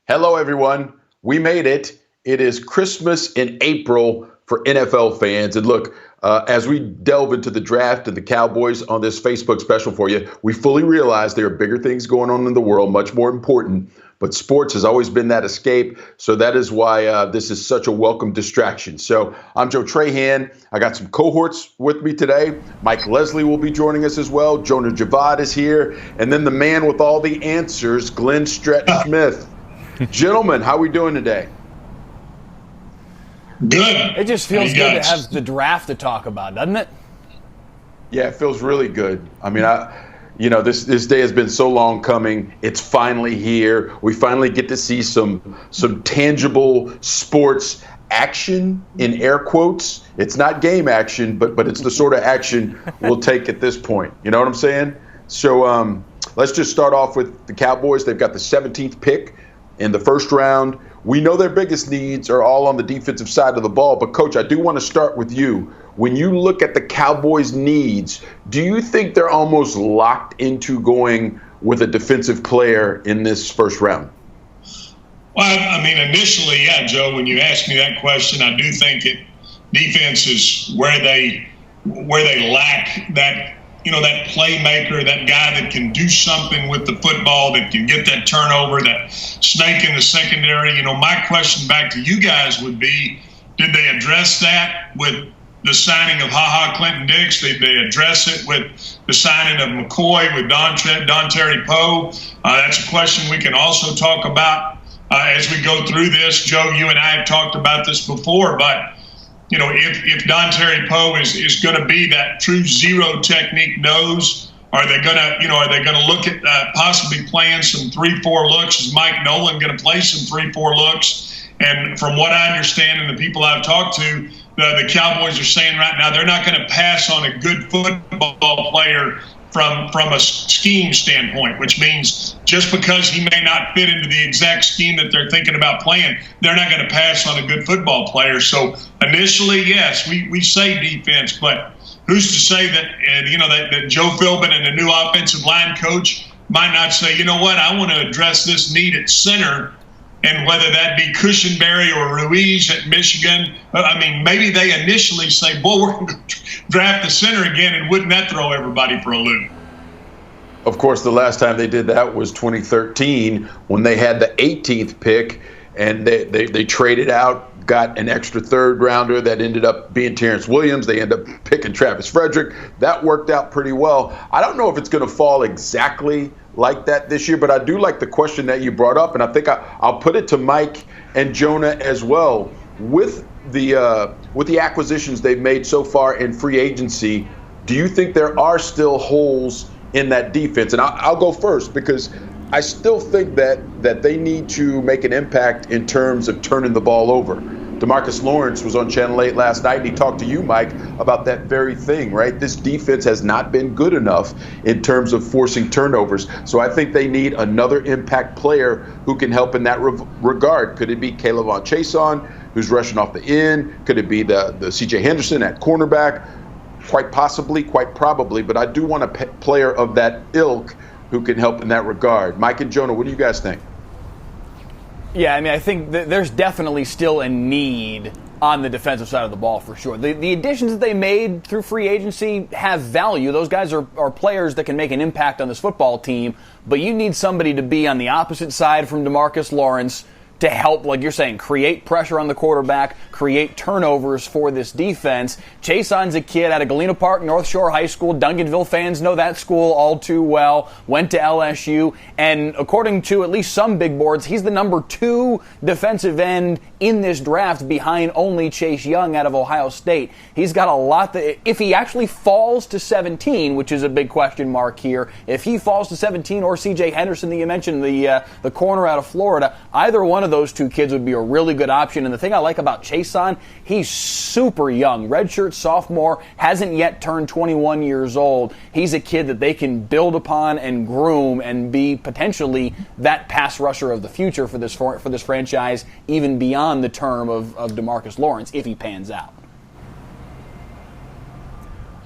Hello, everyone. We made it. It is Christmas in April for NFL fans. And look, as we delve into the draft and the Cowboys on this Facebook special for you, we fully realize there are bigger things going on in the world, much more important. But sports has always been that escape. So that is why this is such a welcome distraction. So I'm Joe Trahan. I got some cohorts with me today. Mike Leslie will be joining us as well. Jonah Javad is here. And then the man with all the answers, Glenn Stretch Smith. Gentlemen, how are we doing today? Good. It just feels good to have the draft to talk about, doesn't it? Yeah, it feels really good. I mean, this day has been so long coming. It's finally here. We finally get to see some tangible sports action in air quotes. It's not game action, but it's the sort of action we'll take at this point. You know what I'm saying? So let's just start off with the Cowboys. They've got the 17th pick in the first round. We know their biggest needs are all on the defensive side of the ball. But, Coach, I do want to start with you. When you look at the Cowboys' needs, do you think they're almost locked into going with a defensive player in this first round? Well, I mean, initially, yeah, Joe, when you asked me that question, I do think defense is where they lack that, that playmaker, that guy that can do something with the football, that can get that turnover, that snake in the secondary. My question back to you guys would be, did they address that with the signing of Clinton Dix? Did they address it with the signing of McCoy, with Don Terry Poe? That's a question we can also talk about as we go through this. Joe, you and I have talked about this before, but if Don Terry Poe is going to be that true zero technique nose, are they going to look at possibly playing some 3-4 looks? Is Mike Nolan going to play some 3-4 looks? And from what I understand and the people I've talked to, the Cowboys are saying right now they're not going to pass on a good football player from a scheme standpoint, which means just because he may not fit into the exact scheme that they're thinking about playing, they're not going to pass on a good football player. So initially, yes, we say defense, but who's to say that that Joe Philbin and the new offensive line coach might not say, you know what, I want to address this need at center. And whether that be Cushenberry or Ruiz at Michigan, I mean, maybe they initially say, boy, we're going to draft the center again, and wouldn't that throw everybody for a loop? Of course, the last time they did that was 2013 when they had the 18th pick, and they traded out, got an extra third rounder that ended up being Terrence Williams. They ended up picking Travis Frederick. That worked out pretty well. I don't know if it's going to fall exactly like that this year, but I do like the question that you brought up, and I think I'll put it to Mike and Jonah as well. With the acquisitions they've made so far in free agency, do you think there are still holes in that defense? And I'll go first because I still think that they need to make an impact in terms of turning the ball over. DeMarcus Lawrence was on Channel 8 last night, and he talked to you, Mike, about that very thing, right? This defense has not been good enough in terms of forcing turnovers. So I think they need another impact player who can help in that regard. Could it be K'Lavon Chaisson, who's rushing off the end? Could it be the C.J. Henderson at cornerback? Quite possibly, quite probably. But I do want a player of that ilk who can help in that regard. Mike and Jonah, what do you guys think? Yeah, I mean, I think there's definitely still a need on the defensive side of the ball for sure. The additions that they made through free agency have value. Those guys are players that can make an impact on this football team, but you need somebody to be on the opposite side from DeMarcus Lawrence to help, like you're saying, create pressure on the quarterback, create turnovers for this defense. Chaisson's a kid out of Galena Park, North Shore High School. Duncanville fans know that school all too well. Went to LSU, and according to at least some big boards, he's the number 2 defensive end in this draft behind only Chase Young out of Ohio State. He's got a lot that, if he actually falls to 17, which is a big question mark here, if he falls to 17 or C.J. Henderson that you mentioned, the corner out of Florida, either one of those two kids would be a really good option. And the thing I like about Chaisson, he's super young. Redshirt sophomore, hasn't yet turned 21 years old. He's a kid that they can build upon and groom and be potentially that pass rusher of the future for this franchise, even beyond the term of DeMarcus Lawrence, if he pans out.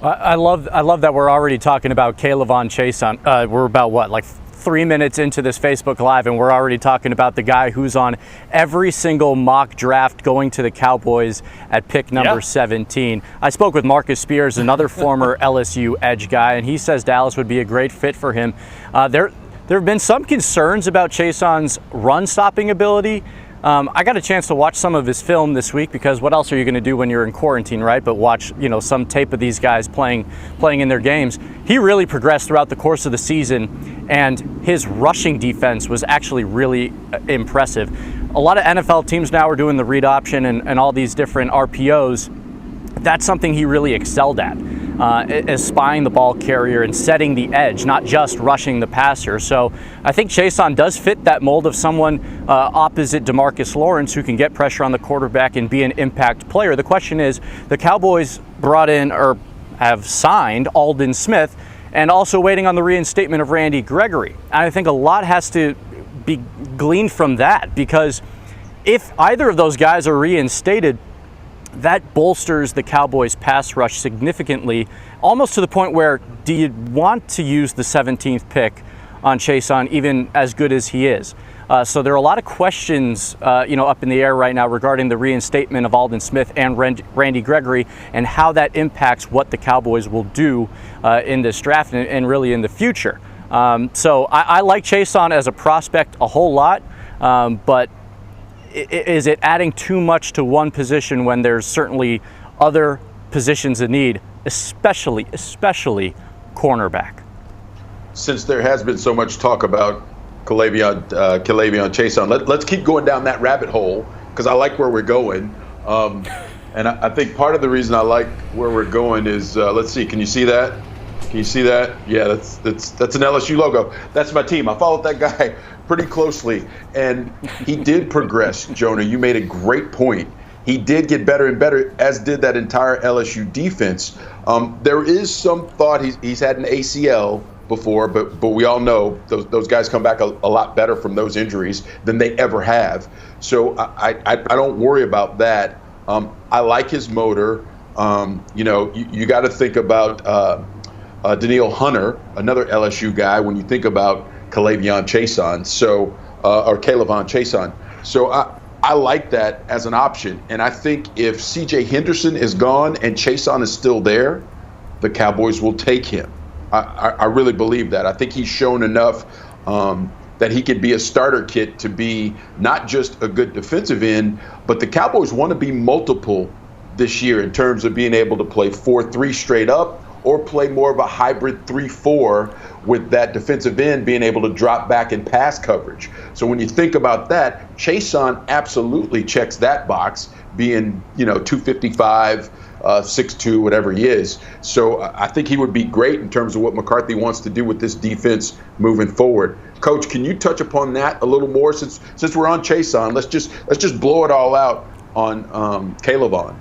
I love that we're already talking about K'Lavon Chaisson. We're about, 4 3 minutes into this Facebook Live, and we're already talking about the guy who's on every single mock draft going to the Cowboys at pick number 17. I spoke with Marcus Spears, another former LSU edge guy, and he says Dallas would be a great fit for him. There have been some concerns about Chaison's run-stopping ability. I got a chance to watch some of his film this week, because what else are you going to do when you're in quarantine, right? But watch, some tape of these guys playing in their games. He really progressed throughout the course of the season, and his rushing defense was actually really impressive. A lot of NFL teams now are doing the read option and all these different RPOs. That's something he really excelled at, is spying the ball carrier and setting the edge, not just rushing the passer. So I think Chaisson does fit that mold of someone opposite DeMarcus Lawrence, who can get pressure on the quarterback and be an impact player. The question is, the Cowboys brought in, or have signed, Aldon Smith, and also waiting on the reinstatement of Randy Gregory. And I think a lot has to be gleaned from that, because if either of those guys are reinstated, that bolsters the Cowboys' pass rush significantly, almost to the point where, do you want to use the 17th pick on Chaisson, even as good as he is? So there are a lot of questions, up in the air right now regarding the reinstatement of Aldon Smith and Randy Gregory, and how that impacts what the Cowboys will do in this draft and really in the future. So I like Chaisson as a prospect a whole lot, but is it adding too much to one position when there's certainly other positions in need, especially cornerback? Since there has been so much talk about K'Lavon Chaisson, let's keep going down that rabbit hole, because I like where we're going. And I think part of the reason I like where we're going is, let's see, can you see that? Can you see that? Yeah, that's an LSU logo. That's my team. I followed that guy pretty closely, and he did progress. Jonah, you made a great point. He did get better and better, as did that entire LSU defense. There is some thought he's had an ACL before, but we all know those guys come back a lot better from those injuries than they ever have. So I don't worry about that. I like his motor. You got to think about Daniil Hunter, another LSU guy, when you think about K'Lavon Chaisson, or K'Lavon Chaisson. So I like that as an option. And I think if C.J. Henderson is gone and Chaisson is still there, the Cowboys will take him. I really believe that. I think he's shown enough that he could be a starter kit to be not just a good defensive end, but the Cowboys want to be multiple this year in terms of being able to play 4-3 straight up, or play more of a hybrid 3-4 with that defensive end being able to drop back in pass coverage. So when you think about that, Chaisson absolutely checks that box, being 255, 6'2", whatever he is. So I think he would be great in terms of what McCarthy wants to do with this defense moving forward. Coach, can you touch upon that a little more? Since we're on Chaisson, let's just blow it all out on K'Lavon.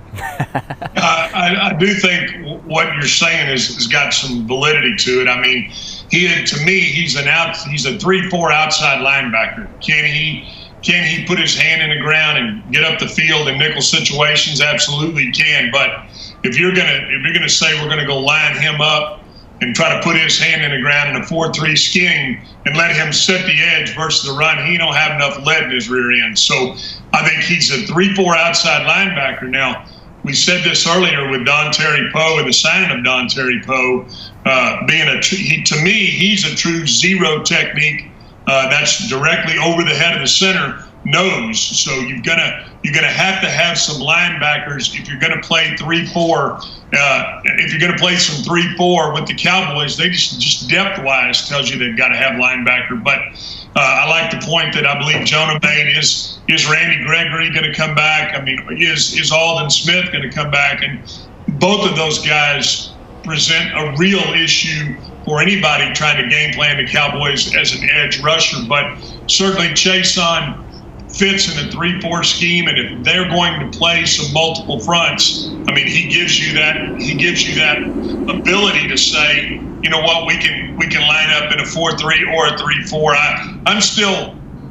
I do think what you're saying has got some validity to it. I mean, he's a 3-4 outside linebacker. Can he put his hand in the ground and get up the field in nickel situations? Absolutely he can. But if you're gonna say we're gonna go line him up and try to put his hand in the ground in a 4-3 scheme and let him set the edge versus the run, he don't have enough lead in his rear end. So I think he's a 3-4 outside linebacker. Now, we said this earlier with Don Terry Poe and the signing of Don Terry Poe, to me, he's a true zero technique. That's directly over the head of the center nose. So you're gonna have to have some linebackers if you're gonna play 3-4. If you're gonna play some 3-4 with the Cowboys, they just depth-wise tells you they've got to have linebacker. But I like the point that I believe Jonah made. Is Randy Gregory going to come back? I mean, is Aldon Smith going to come back? And both of those guys present a real issue for anybody trying to game plan the Cowboys as an edge rusher. But certainly Chaisson fits in a 3-4 scheme, and if they're going to play some multiple fronts, I mean, he gives you that ability to say, you know what, we can line up in a 4-3 or a 3-4.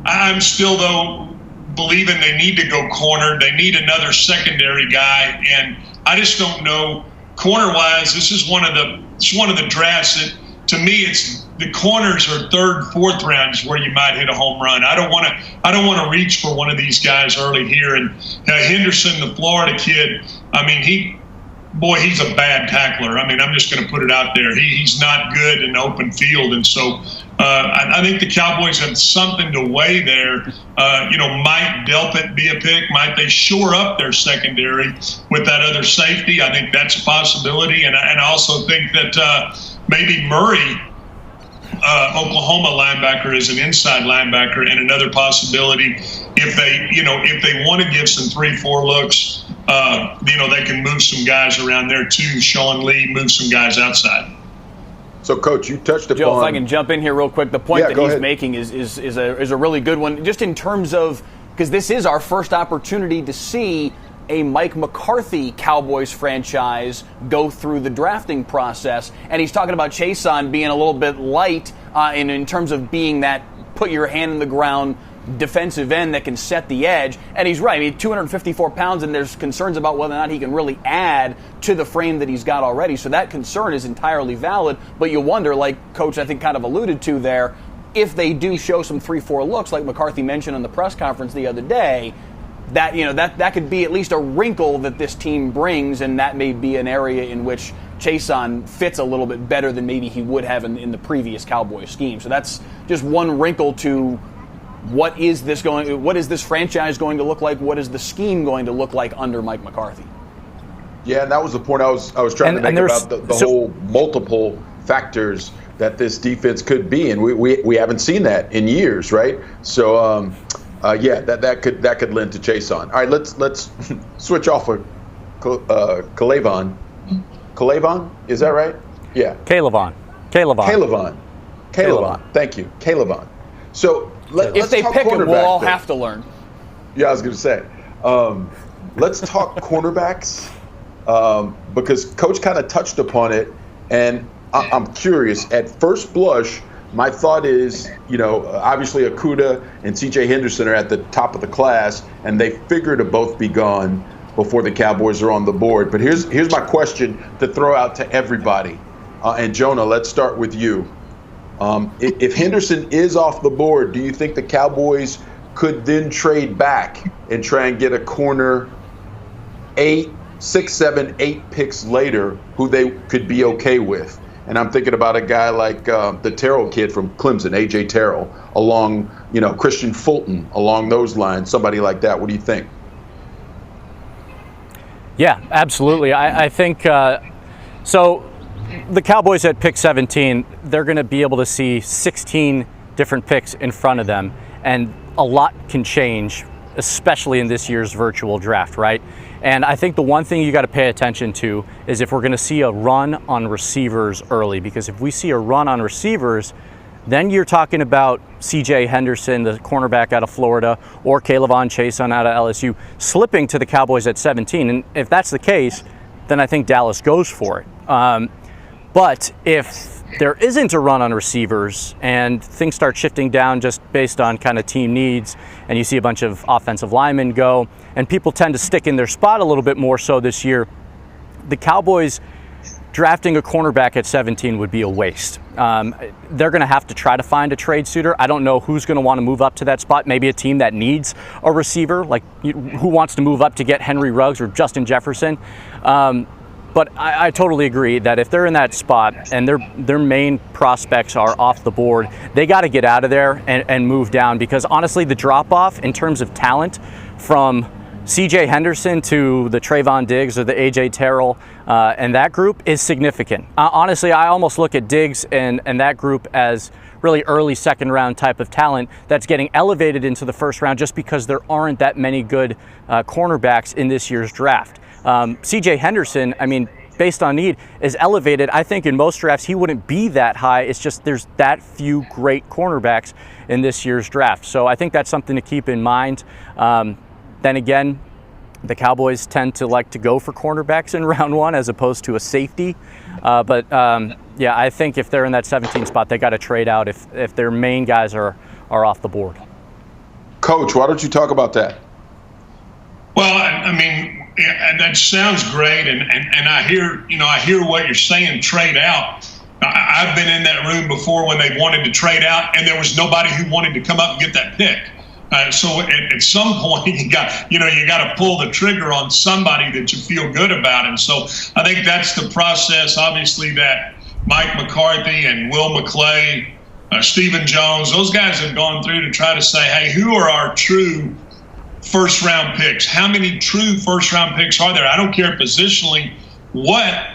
I'm still though believing they need to go corner. They need another secondary guy, and I just don't know corner wise. This is one of the drafts that, to me, it's the corners are third, fourth rounds where you might hit a home run. I don't want to reach for one of these guys early here. And Henderson, the Florida kid, I mean, he's a bad tackler. I mean, I'm just going to put it out there. He's not good in open field. And so I think the Cowboys have something to weigh there. Might Delpit be a pick? Might they shore up their secondary with that other safety? I think that's a possibility. And I also think that maybe Murray, Oklahoma linebacker, is an inside linebacker and another possibility. If they want to give some 3-4 looks, they can move some guys around there too. Sean Lee, move some guys outside. So, Coach, you touched upon. Joe, if I can jump in here real quick, the point that he's making is a really good one, just in terms of, because this is our first opportunity to see a Mike McCarthy Cowboys franchise go through the drafting process, and he's talking about Chason being a little bit light in terms of being that put your hand in the ground defensive end that can set the edge. And he's right. I mean, 254 pounds, and there's concerns about whether or not he can really add to the frame that he's got already. So that concern is entirely valid. But you wonder, like Coach I think kind of alluded to there, if they do show some 3-4 looks, like McCarthy mentioned on the press conference the other day, that could be at least a wrinkle that this team brings, and that may be an area in which Chason fits a little bit better than maybe he would have in the previous Cowboys scheme. So that's just one wrinkle to what is this franchise going to look like? What is the scheme going to look like under Mike McCarthy? Yeah, and that was the point I was trying to make about the whole multiple factors that this defense could be, and we haven't seen that in years, right? So that could lend to Chason. All right, let's switch off of K'Lavon. K'Lavon, is that right? Yeah. K'Lavon. Thank you, K'Lavon. So if they pick him, we'll all have to learn. Yeah, I was going to say. Let's talk cornerbacks because Coach kind of touched upon it, and I'm curious. At first blush, my thought is, obviously Okudah and C.J. Henderson are at the top of the class, and they figure to both be gone before the Cowboys are on the board. But here's my question to throw out to everybody. And Jonah, let's start with you. If Henderson is off the board, do you think the Cowboys could then trade back and try and get a corner 6, 7, 8 picks later who they could be okay with? And I'm thinking about a guy like the Terrell kid from Clemson, A.J. Terrell, along, Christian Fulton, along those lines, somebody like that. What do you think? Yeah, absolutely. I think so. The Cowboys at pick 17, they're going to be able to see 16 different picks in front of them, and a lot can change, especially in this year's virtual draft, right? And I think the one thing you got to pay attention to is if we're going to see a run on receivers early, because if we see a run on receivers, then you're talking about C.J. Henderson, the cornerback out of Florida, or K'Lavon Chason out of LSU, slipping to the Cowboys at 17. And if that's the case, then I think Dallas goes for it. But if there isn't a run on receivers and things start shifting down just based on kind of team needs, and you see a bunch of offensive linemen go, and people tend to stick in their spot a little bit more so this year, the Cowboys drafting a cornerback at 17 would be a waste. They're going to have to try to find a trade suitor. I don't know who's going to want to move up to that spot. Maybe a team that needs a receiver, like who wants to move up to get Henry Ruggs or Justin Jefferson. But I totally agree that if they're in that spot and their main prospects are off the board, they got to get out of there and move down, because honestly, the drop-off in terms of talent from C.J. Henderson to the Trayvon Diggs or the A.J. Terrell and that group is significant. Honestly, I almost look at Diggs and that group as really early second-round type of talent that's getting elevated into the first round just because there aren't that many good cornerbacks in this year's draft. C.J. Henderson, I mean, based on need, is elevated. I think in most drafts he wouldn't be that high. It's just there's that few great cornerbacks in this year's draft. So I think that's something to keep in mind. Then again, the Cowboys tend to like to go for cornerbacks in round one as opposed to a safety. Yeah, I think if they're in that 17 spot, they got to trade out if their main guys are off the board. Coach, why don't you talk about that? Well, I mean, that sounds great, and I hear what you're saying. Trade out. I've been in that room before when they wanted to trade out, and there was nobody who wanted to come up and get that pick. So at some point, you got to pull the trigger on somebody that you feel good about, and so I think that's the process. Obviously, that Mike McCarthy and Will McClay, Stephen Jones, those guys have gone through to try to say, hey, who are our true first-round picks? How many true first-round picks are there? I don't care positionally what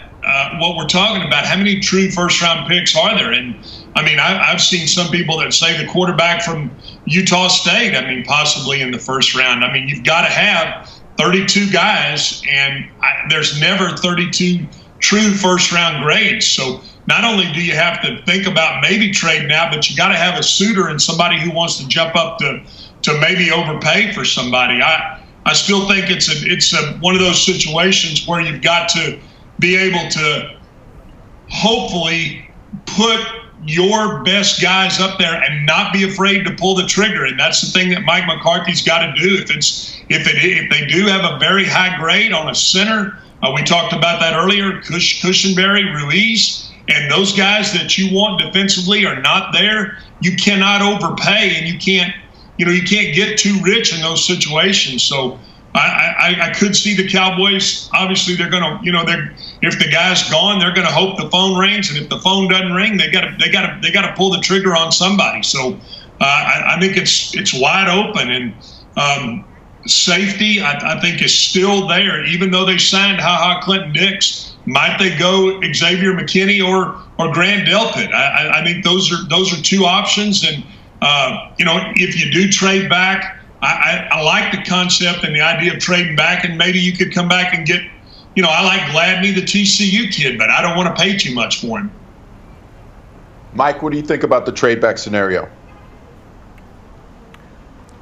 we're talking about. How many true first-round picks are there? And, I mean, I've seen some people that say the quarterback from Utah State, I mean, possibly in the first round. I mean, you've got to have 32 guys, and there's never 32 true first-round grades. So not only do you have to think about maybe trading out, but you got to have a suitor and somebody who wants to jump up to maybe overpay for somebody. I still think it's one of those situations where you've got to be able to hopefully put your best guys up there and not be afraid to pull the trigger. And that's the thing that Mike McCarthy's got to do. If they do have a very high grade on a center, we talked about that earlier, Cushenberry, Ruiz, and those guys that you want defensively are not there. You cannot overpay, and you can't get too rich in those situations. So I could see the Cowboys. Obviously, they're going to, if the guy's gone, they're going to hope the phone rings, and if the phone doesn't ring, they got to pull the trigger on somebody. So I think it's wide open, and safety I think is still there, even though they signed Clinton Dix. Might they go Xavier McKinney or Grant Delpit? I think those are two options, and if you do trade back. I like the concept and the idea of trading back, and maybe you could come back and get, I like Gladney, the TCU kid, but I don't want to pay too much for him. Mike, what do you think about the trade back scenario?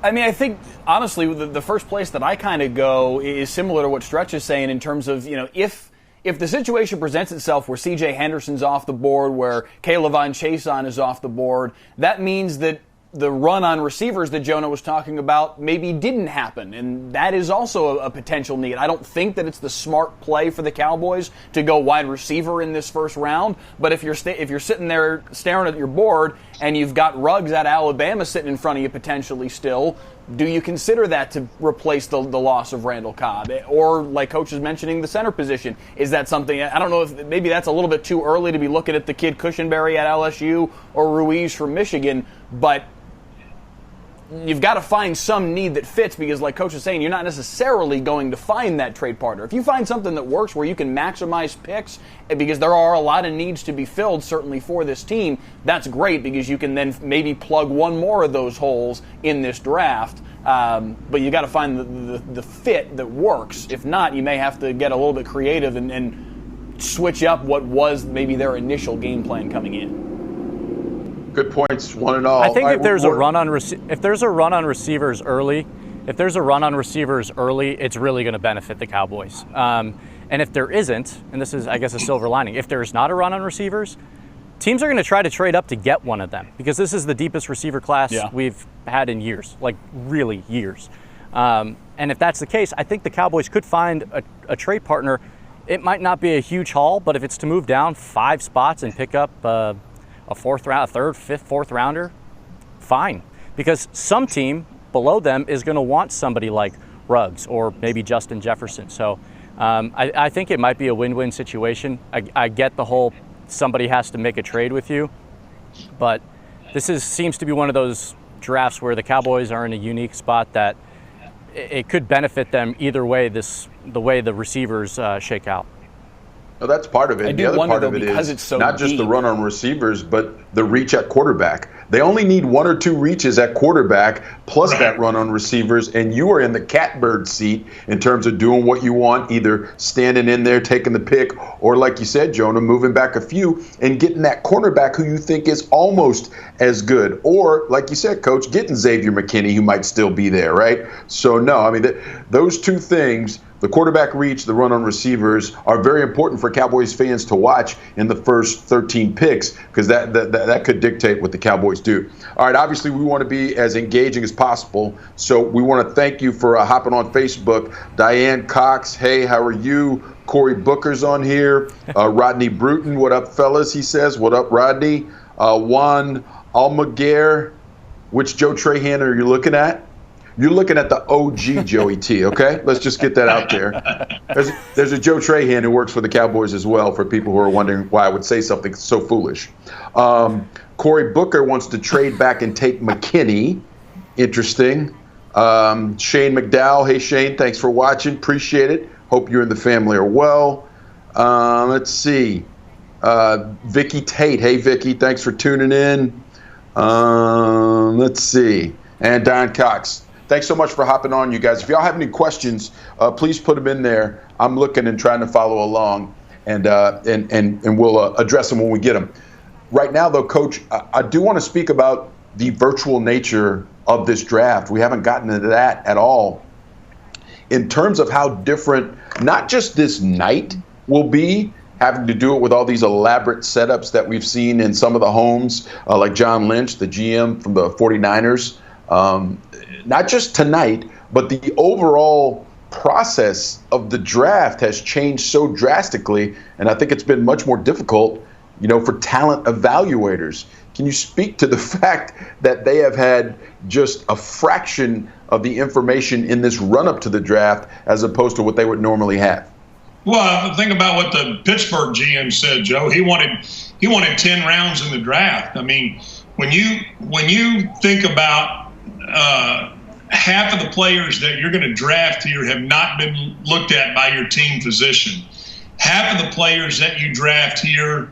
I mean, I think, honestly, the first place that I kind of go is similar to what Stretch is saying in terms of, if the situation presents itself where C.J. Henderson's off the board, where K'Lavon Chaisson is off the board, that means that the run on receivers that Jonah was talking about maybe didn't happen, and that is also a potential need. I don't think that it's the smart play for the Cowboys to go wide receiver in this first round, but if you're sitting there staring at your board and you've got Ruggs out of Alabama sitting in front of you potentially still, do you consider that to replace the loss of Randall Cobb? Or, like Coach is mentioning, the center position. Is that something, I don't know if maybe that's a little bit too early to be looking at the kid Cushenberry at LSU or Ruiz from Michigan, but you've got to find some need that fits, because like Coach is saying, you're not necessarily going to find that trade partner. If you find something that works where you can maximize picks, because there are a lot of needs to be filled certainly for this team, that's great, because you can then maybe plug one more of those holes in this draft. But you got to find the fit that works. If not, you may have to get a little bit creative and switch up what was maybe their initial game plan coming in. Good points, one and all. I think if there's a run on receivers early, it's really going to benefit the Cowboys. And if there isn't, and this is, I guess, a silver lining, if there's not a run on receivers, teams are going to try to trade up to get one of them, because this is the deepest receiver class we've had in years, like really years. And if that's the case, I think the Cowboys could find a trade partner. It might not be a huge haul, but if it's to move down 5 spots and pick up a fourth rounder, fine. Because some team below them is going to want somebody like Ruggs or maybe Justin Jefferson. So I think it might be a win-win situation. I get the whole somebody has to make a trade with you, but this seems to be one of those drafts where the Cowboys are in a unique spot that it could benefit them either way, the way the receivers shake out. No, that's part of it. I do the other wonder, part of though, it because is it's so not just deep. the run on receivers, but the reach at quarterback. They only need 1 or 2 reaches at quarterback plus that run on receivers, and you are in the catbird seat in terms of doing what you want, either standing in there, taking the pick, or like you said, Jonah, moving back a few and getting that cornerback who you think is almost as good. Or, like you said, Coach, getting Xavier McKinney, who might still be there, right? So, no, I mean, those two things, the quarterback reach, the run on receivers are very important for Cowboys fans to watch in the first 13 picks, because that could dictate what the Cowboys do. All right, obviously we want to be as engaging as possible, so we want to thank you for hopping on Facebook. Diane Cox, hey, how are you? Corey Booker's on here. Rodney Bruton, what up, fellas? He says, what up, Rodney? Juan Almaguer, which Joe Trahan are you looking at? You're looking at the OG Joey T, okay? Let's just get that out there. There's a Joe Trahan who works for the Cowboys as well, for people who are wondering why I would say something so foolish. Corey Booker wants to trade back and take McKinney. Interesting. Shane McDowell, hey Shane, thanks for watching. Appreciate it. Hope you and the family are well. Let's see. Vicky Tate, hey Vicky, thanks for tuning in. Let's see. And Don Cox. Thanks so much for hopping on, you guys. If y'all have any questions, please put them in there. I'm looking and trying to follow along, and we'll address them when we get them. Right now, though, Coach, I do want to speak about the virtual nature of this draft. We haven't gotten into that at all. In terms of how different, not just this night will be, having to do it with all these elaborate setups that we've seen in some of the homes, like John Lynch, the GM from the 49ers. Not just tonight, but the overall process of the draft has changed so drastically, and I think it's been much more difficult, for talent evaluators. Can you speak to the fact that they have had just a fraction of the information in this run-up to the draft as opposed to what they would normally have? Well, think about what the Pittsburgh GM said, Joe. He wanted 10 rounds in the draft. I mean, when you think about half of the players that you're going to draft here have not been looked at by your team physician. Half of the players that you draft here,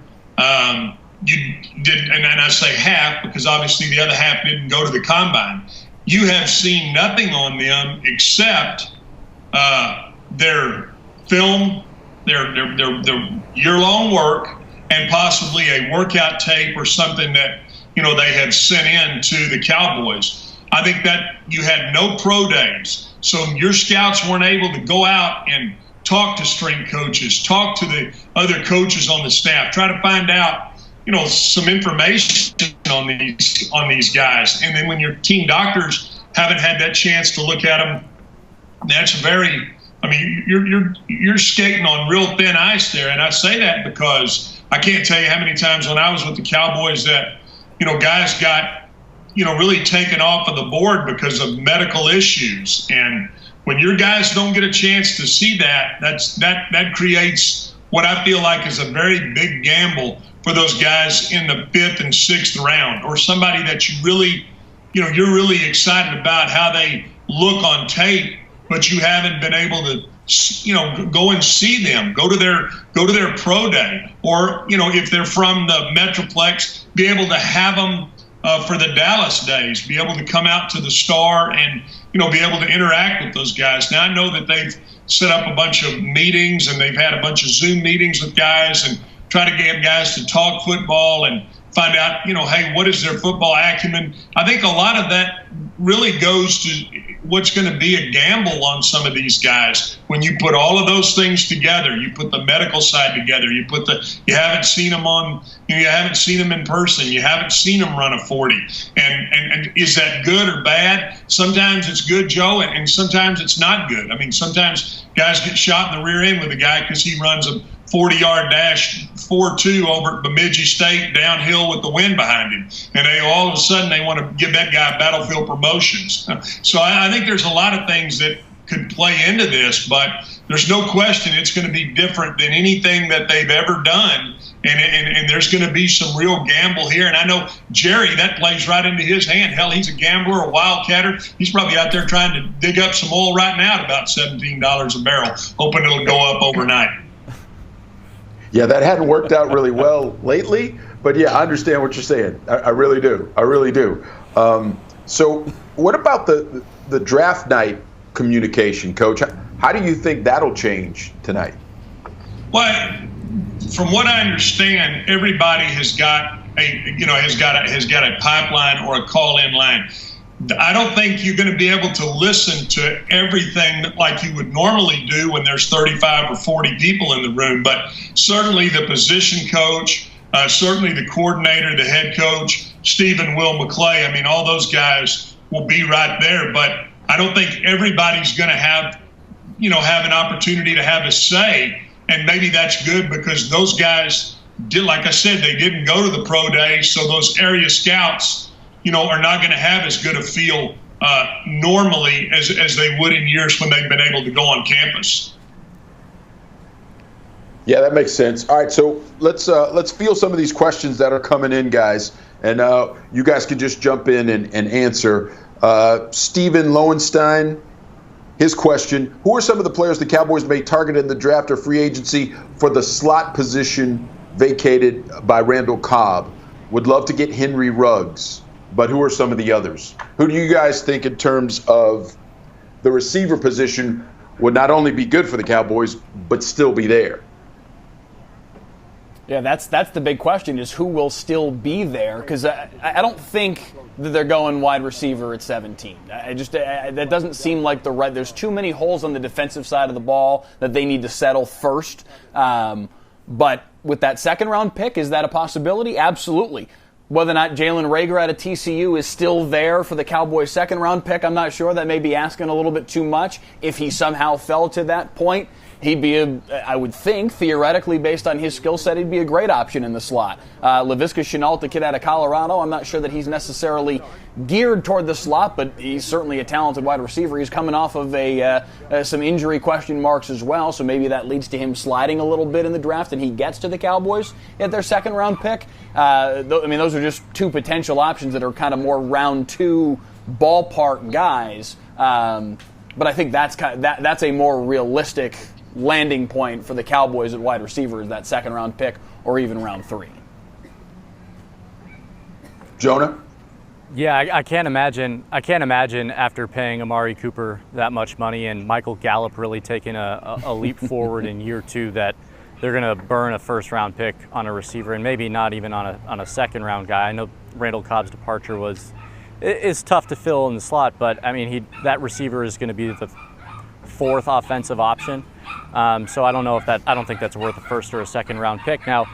you did, and I say half because obviously the other half didn't go to the combine. You have seen nothing on them except their film, their year-long work, and possibly a workout tape or something that they have sent in to the Cowboys. I think that you had no pro days, so your scouts weren't able to go out and talk to strength coaches, talk to the other coaches on the staff, try to find out, some information on these guys. And then when your team doctors haven't had that chance to look at them, that's you're skating on real thin ice there. And I say that because I can't tell you how many times when I was with the Cowboys that, guys got, really taken off of the board because of medical issues. And when your guys don't get a chance to see that, that creates what I feel like is a very big gamble for those guys in the 5th and 6th round, or somebody that you really, you're really excited about how they look on tape, but you haven't been able to, go and see them, go to their pro day, or, if they're from the Metroplex, be able to have them for the Dallas days, be able to come out to the Star and, be able to interact with those guys. Now, I know that they've set up a bunch of meetings and they've had a bunch of Zoom meetings with guys and try to get guys to talk football and find out, hey, what is their football acumen? I think a lot of that really goes to what's going to be a gamble on some of these guys. When you put all of those things together, you put the medical side together, you haven't seen them you haven't seen them in person, you haven't seen them run a 40. And is that good or bad? Sometimes it's good, Joe, and sometimes it's not good. I mean, sometimes guys get shot in the rear end with a guy because he runs a 40-yard dash 4.2 over at Bemidji State downhill with the wind behind him. And all of a sudden they want to give that guy battlefield promotions. So I think there's a lot of things that could play into this, but there's no question it's going to be different than anything that they've ever done. And there's going to be some real gamble here. And I know Jerry, that plays right into his hand. Hell, he's a gambler, a wildcatter. He's probably out there trying to dig up some oil right now at about $17 a barrel, hoping it'll go up overnight. Yeah, that hadn't worked out really well lately, but yeah, I understand what you're saying. I really do. I really do. So what about the draft night communication, Coach? How do you think that'll change tonight? Well, from what I understand, everybody has got a pipeline or a call-in line. I don't think you're going to be able to listen to everything like you would normally do when there's 35 or 40 people in the room. But certainly the position coach, certainly the coordinator, the head coach, Stephen Will McClay, I mean, all those guys will be right there. But I don't think everybody's going to have an opportunity to have a say. And maybe that's good because those guys did, like I said, they didn't go to the pro day. So those area scouts, are not going to have as good a feel normally as they would in years when they've been able to go on campus. Yeah, that makes sense. All right, so let's field some of these questions that are coming in, guys, and you guys can just jump in and answer. Steven Lowenstein, his question: who are some of the players the Cowboys may target in the draft or free agency for the slot position vacated by Randall Cobb? Would love to get Henry Ruggs. But who are some of the others? Who do you guys think in terms of the receiver position would not only be good for the Cowboys, but still be there? Yeah, that's the big question, is who will still be there? Because I don't think that they're going wide receiver at 17. That doesn't seem like the right. There's too many holes on the defensive side of the ball that they need to settle first. But with that second round pick, is that a possibility? Absolutely. Whether or not Jalen Reagor out of TCU is still there for the Cowboys' second-round pick, I'm not sure. That may be asking a little bit too much. If he somehow fell to that point, he'd be, I would think, theoretically, based on his skill set, he'd be a great option in the slot. Laviska Shenault, the kid out of Colorado, I'm not sure that he's necessarily geared toward the slot, but he's certainly a talented wide receiver. He's coming off of some injury question marks as well, so maybe that leads to him sliding a little bit in the draft, and he gets to the Cowboys at their second-round pick. Those are just two potential options that are kind of more round two ballpark guys. But I think that's a more realistic landing point for the Cowboys at wide receiver, is that second-round pick or even round 3. Jonah? Yeah, I can't imagine after paying Amari Cooper that much money and Michael Gallup really taking a leap forward in year 2 that they're going to burn a first-round pick on a receiver, and maybe not even on a second-round guy. I know Randall Cobb's departure is tough to fill in the slot, but I mean that receiver is going to be the 4th offensive option. So I don't think that's worth a first or a second-round pick. Now,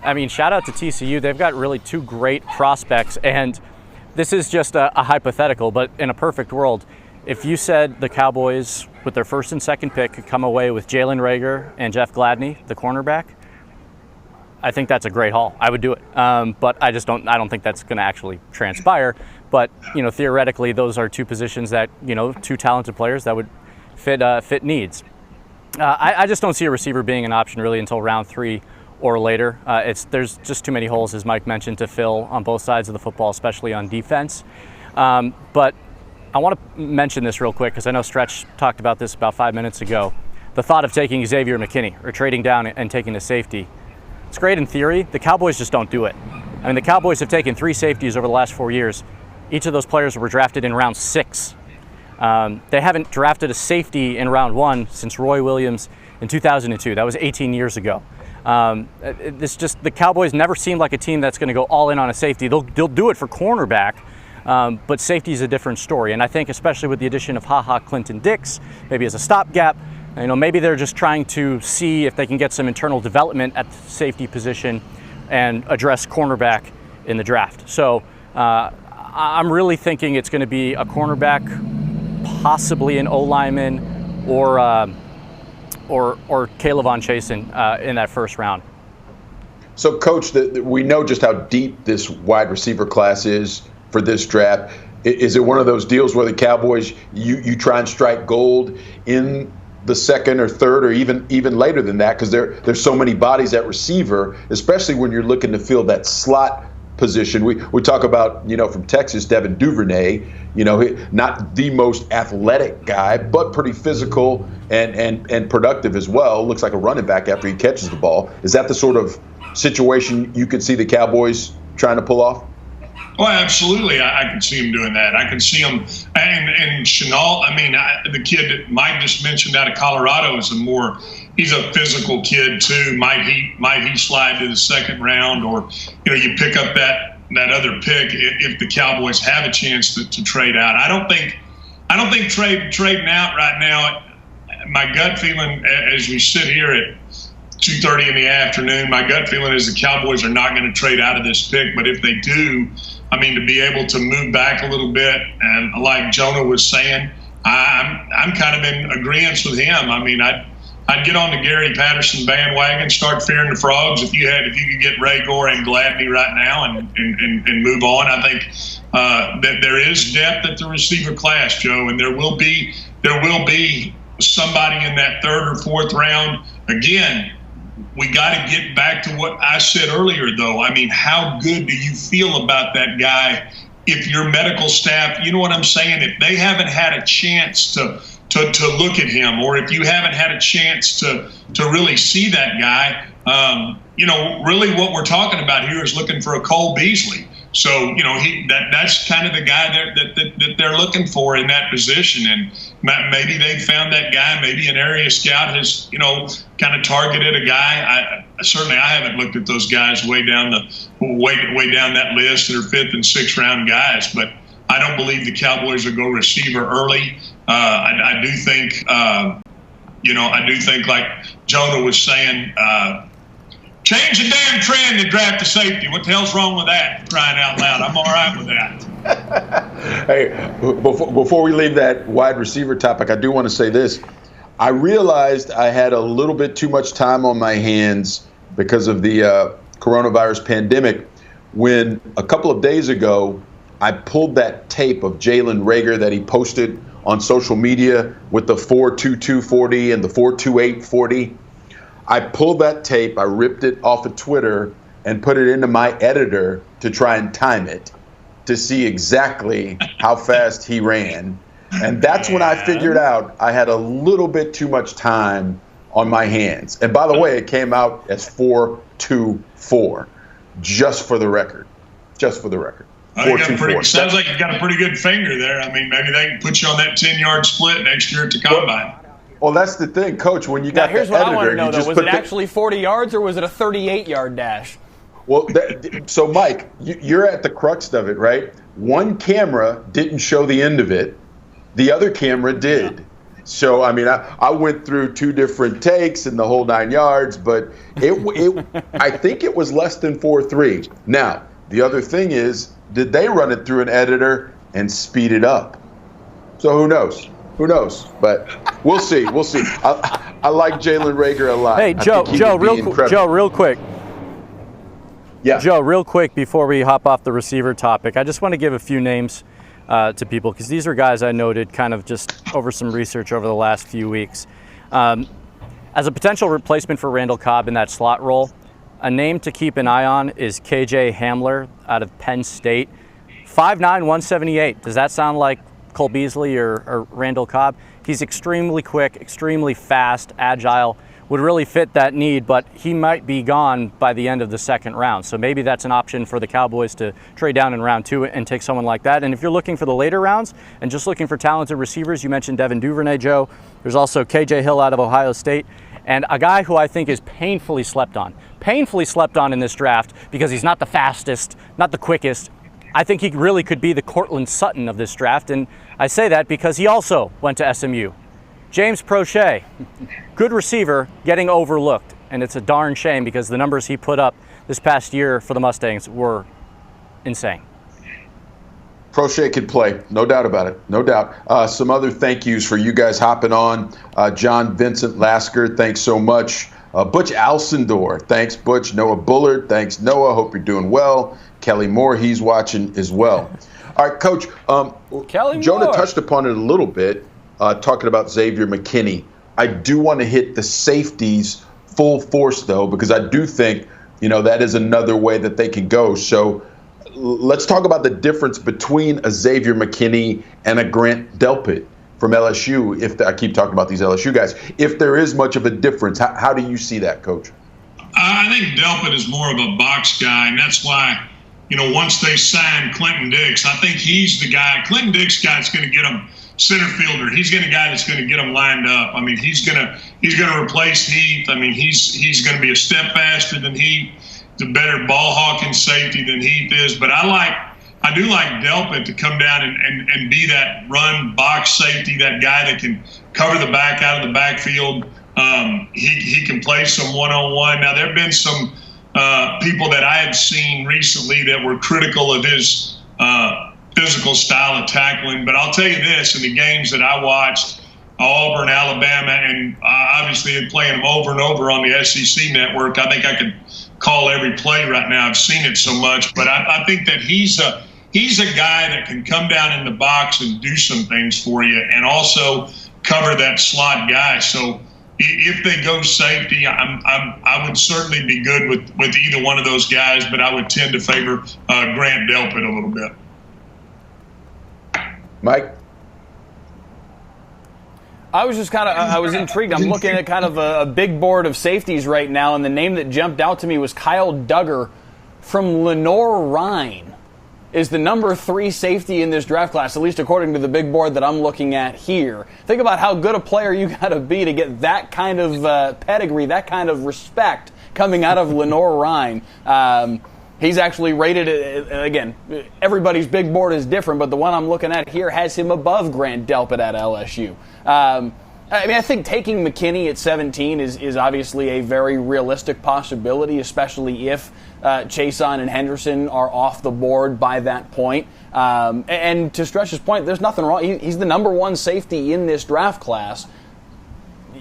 I mean, shout out to TCU. They've got really 2 great prospects, and this is just a hypothetical, but in a perfect world, if you said the Cowboys, with their first and second pick, could come away with Jalen Reagor and Jeff Gladney, the cornerback, I think that's a great haul. I would do it. But I don't think that's going to actually transpire. But, theoretically, those are 2 positions that, 2 talented players that would fit needs. I just don't see a receiver being an option really until round 3 or later. There's just too many holes, as Mike mentioned, to fill on both sides of the football, especially on defense. But I want to mention this real quick because I know Stretch talked about this about 5 minutes ago. The thought of taking Xavier McKinney or trading down and taking a safety. It's great in theory. The Cowboys just don't do it. I mean, the Cowboys have taken 3 safeties over the last 4 years. Each of those players were drafted in round 6. They haven't drafted a safety in round 1 since Roy Williams in 2002. That was 18 years ago. The Cowboys never seem like a team that's going to go all in on a safety. They'll do it for cornerback, but safety is a different story. And I think especially with the addition of Clinton Dix, maybe as a stopgap, maybe they're just trying to see if they can get some internal development at the safety position and address cornerback in the draft. So I'm really thinking it's going to be a cornerback, possibly an O-lineman, or Caleb Von Chasen in that first round. So, Coach, we know just how deep this wide receiver class is for this draft. Is it one of those deals where the Cowboys, you try and strike gold in the second or third or even later than that, because there's so many bodies at receiver, especially when you're looking to fill that slot position. We talk about, from Texas, Devon Duvernay, not the most athletic guy, but pretty physical and productive as well. Looks like a running back after he catches the ball. Is that the sort of situation you could see the Cowboys trying to pull off? Well, absolutely. I can see him doing that. I can see him. And Shenault, the kid that Mike just mentioned out of Colorado he's a physical kid too. Might he slide to the second round, or, you pick up that pick if the Cowboys have a chance to trade out. I don't think trading out right now. My gut feeling, as we sit here at 2:30 in the afternoon, my gut feeling is the Cowboys are not going to trade out of this pick. But if they do, I mean, to be able to move back a little bit, and like Jonah was saying, I'm kind of in agreement with him. I mean, I'd get on the Gary Patterson bandwagon, start fearing the frogs. If you could get Ray Gore and Gladney right now and move on, I think that there is depth at the receiver class, Joe, and there will be somebody in that third or fourth round. Again, we got to get back to what I said earlier, though. I mean, how good do you feel about that guy? If your medical staff, you know what I'm saying, if they haven't had a chance to look at him, or if you haven't had a chance to really see that guy, really what we're talking about here is looking for a Cole Beasley. So, that's kind of the guy that they're looking for in that position. And maybe they found that guy. Maybe an area scout has, kind of targeted a guy. I haven't looked at those guys way down that list that are fifth and sixth round guys. But I don't believe the Cowboys will go receiver early. I do think, like Jonah was saying, change the damn trend to draft a safety. What the hell's wrong with that? Crying out loud. I'm all right with that. Hey, before we leave that wide receiver topic, I do want to say this. I realized I had a little bit too much time on my hands because of the coronavirus pandemic when a couple of days ago I pulled that tape of Jalen Reagor that he posted on social media with the 4.2240 and the 4.2840. I pulled that tape, I ripped it off of Twitter and put it into my editor to try and time it to see exactly how fast he ran. And that's when I figured out I had a little bit too much time on my hands. And by the way, it came out as 4.24, just for the record. Just for the record. Sounds like you've got a pretty good finger there. I mean, maybe they can put you on that 10-yard split next year at the Combine. Well, that's the thing, Coach. When you got here's the what editor, I want to know, though. Was it actually 40 yards or was it a 38-yard dash? Well, so Mike, you're at the crux of it, right? One camera didn't show the end of it. The other camera did. Yeah. So, I mean, I went through two different takes and the whole 9 yards, but I think it was less than 4.3. Now, the other thing is, did they run it through an editor and speed it up? So who knows? Who knows? But we'll see. We'll see. I like Jalen Reagor a lot. Hey, Joe, real quick. Yeah. Joe, real quick before we hop off the receiver topic, I just want to give a few names to people because these are guys I noted kind of just over some research over the last few weeks. As a potential replacement for Randall Cobb in that slot role, a name to keep an eye on is KJ Hamler out of Penn State. 5'9", 178. Does that sound like Cole Beasley or Randall Cobb? He's extremely quick, extremely fast, agile, would really fit that need, but he might be gone by the end of the second round. So maybe that's an option for the Cowboys to trade down in round 2 and take someone like that. And if you're looking for the later rounds and just looking for talented receivers, you mentioned Devon Duvernay, Joe. There's also KJ Hill out of Ohio State. And a guy who I think is painfully slept on in this draft because he's not the fastest, not the quickest. I think he really could be the Cortland Sutton of this draft, and I say that because he also went to SMU. James Prochet, good receiver, getting overlooked, and it's a darn shame because the numbers he put up this past year for the Mustangs were insane. Prochet could play, no doubt about it, no doubt. Some other thank yous for you guys hopping on. John Vincent Lasker, thanks so much. Butch Alcindor, thanks Butch. Noah Bullard, thanks Noah, hope you're doing well. Kelly Moore, he's watching as well. All right, Coach, Jonah touched upon it a little bit, talking about Xavier McKinney. I do want to hit the safeties full force, though, because I do think, that is another way that they can go. So let's talk about the difference between a Xavier McKinney and a Grant Delpit from LSU. I keep talking about these LSU guys. If there is much of a difference, how do you see that, Coach? I think Delpit is more of a box guy, and that's why, once they sign Clinton Dix, I think he's the guy. Clinton Dix guy's going to get him center fielder. He's going to guy that's going to get him lined up. I mean, he's going to replace Heath. I mean, he's going to be a step faster than Heath. the better ball hawking safety than Heath is, but I do like Delpit to come down and be that run box safety, that guy that can cover the back out of the backfield. He can play some one-on-one. Now, there have been some people that I have seen recently that were critical of his physical style of tackling. But I'll tell you this, in the games that I watched, Auburn, Alabama, and obviously playing them over and over on the SEC network, I think I could call every play right now. I've seen it so much. But I think that he's a guy that can come down in the box and do some things for you and also cover that slot guy. So if they go safety, I would certainly be good with either one of those guys, but I would tend to favor Grant Delpit a little bit. Mike? I was just I was intrigued. I'm looking at kind of a big board of safeties right now, and the name that jumped out to me was Kyle Duggar from Lenore-Rhine. Is the number 3 safety in this draft class, at least according to the big board that I'm looking at here. Think about how good a player you got to be to get that kind of pedigree, that kind of respect coming out of Lenore-Rhine. He's actually rated, again, everybody's big board is different, but the one I'm looking at here has him above Grant Delpit at LSU. I think taking McKinney at 17 is obviously a very realistic possibility, especially if Chason and Henderson are off the board by that point. And to Stretch's point, there's nothing wrong. He's the number 1 safety in this draft class.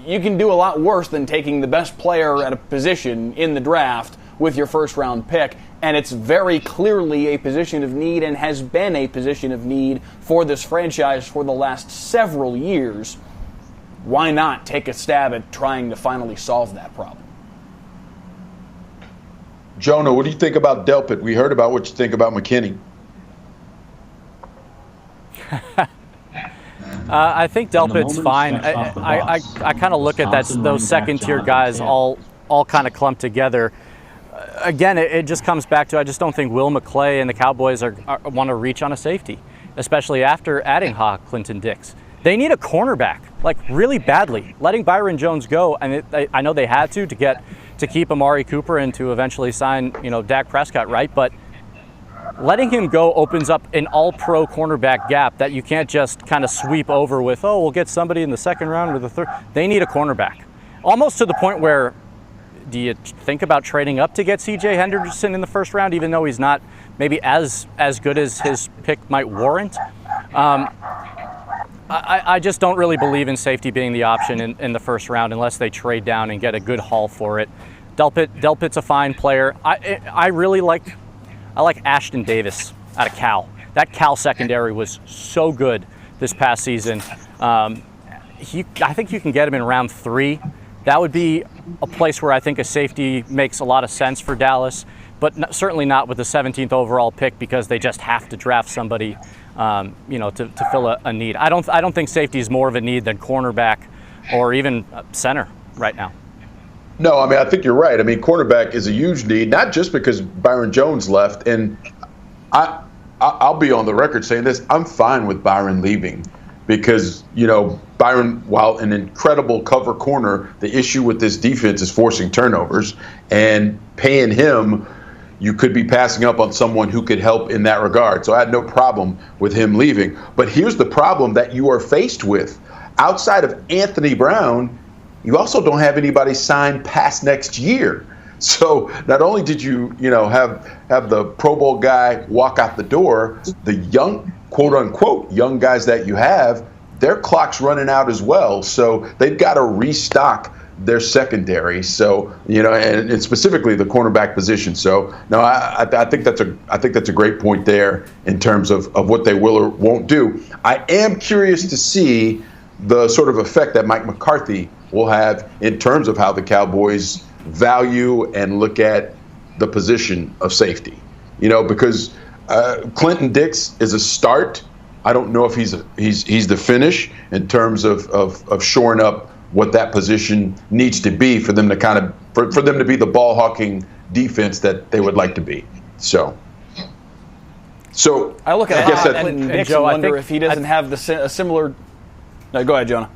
You can do a lot worse than taking the best player at a position in the draft with your first-round pick, and it's very clearly a position of need and has been a position of need for this franchise for the last several years. Why not take a stab at trying to finally solve that problem? Jonah, what do you think about Delpit? We heard about what you think about McKinney. I think Delpit's fine. I kind of look at those second-tier guys all kind of clumped together. Again, it just comes back to I just don't think Will McClay and the Cowboys want to reach on a safety, especially after adding Clinton Dix. They need a cornerback, like really badly. Letting Byron Jones go, and I know they had to keep Amari Cooper and to eventually sign Dak Prescott, right? But letting him go opens up an all-pro cornerback gap that you can't just kind of sweep over with, we'll get somebody in the second round or the third. They need a cornerback, almost to the point where do you think about trading up to get C.J. Henderson in the first round, even though he's not maybe as good as his pick might warrant? I just don't really believe in safety being the option in the first round unless they trade down and get a good haul for it. Delpit's a fine player. I really like Ashton Davis out of Cal. That Cal secondary was so good this past season. I think you can get him in round 3. That would be a place where I think a safety makes a lot of sense for Dallas, but certainly not with the 17th overall pick because they just have to draft somebody, to fill a need. I don't think safety is more of a need than cornerback or even center right now. No, I think you're right. Cornerback is a huge need, not just because Byron Jones left, and I'll be on the record saying this. I'm fine with Byron leaving because, Byron, while an incredible cover corner, the issue with this defense is forcing turnovers, and paying him, you could be passing up on someone who could help in that regard. So I had no problem with him leaving. But here's the problem that you are faced with. Outside of Anthony Brown, you also don't have anybody signed past next year. So not only did you, have the Pro Bowl guy walk out the door, the young, quote unquote, young guys that you have, their clock's running out as well. So they've got to restock their secondary. So, and specifically the cornerback position. So no, I think that's a great point there in terms of what they will or won't do. I am curious to see the sort of effect that Mike McCarthy will have in terms of how the Cowboys value and look at the position of safety. Because Clinton Dix is a start. I don't know if he's the finish in terms of shoring up what that position needs to be for them to for them to be the ball hawking defense that they would like to be. So I look at Clinton Dix and wonder if he doesn't have a similar. No, go ahead, Jonah.